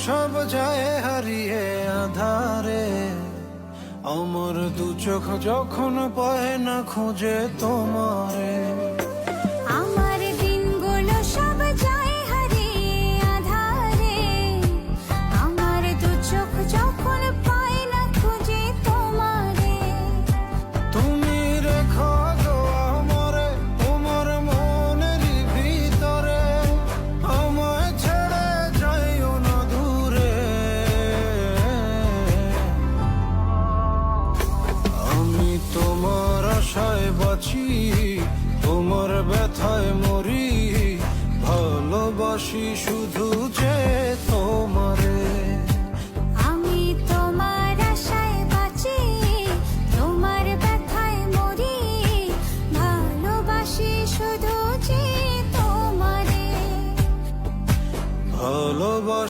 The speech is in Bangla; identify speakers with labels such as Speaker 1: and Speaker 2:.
Speaker 1: সব যায় হারিয়ে আধারে, আমার দু চোখ যখন পায় না খুঁজে তোমারে।
Speaker 2: আমার দিনগুলো সব যায় হারিয়ে আঁধারে, আমার দু চোখ যখন পায় না খুঁজে তোমারে।
Speaker 1: তুমি রেখো গো আমারে তোমার মনের ভিতরে, আমায় ছেড়ে যাইও না দূরে। আমি তোমার আশায় বাঁচি, তোমার ব্যথায় মরি, ভালোবাসি শুধু যে তোমারে।
Speaker 2: আমি তোমার আশায় বাঁচি, তোমার ব্যথায় মরি, ভালোবাসি শুধু যে তোমারে।
Speaker 1: ভালোবাসি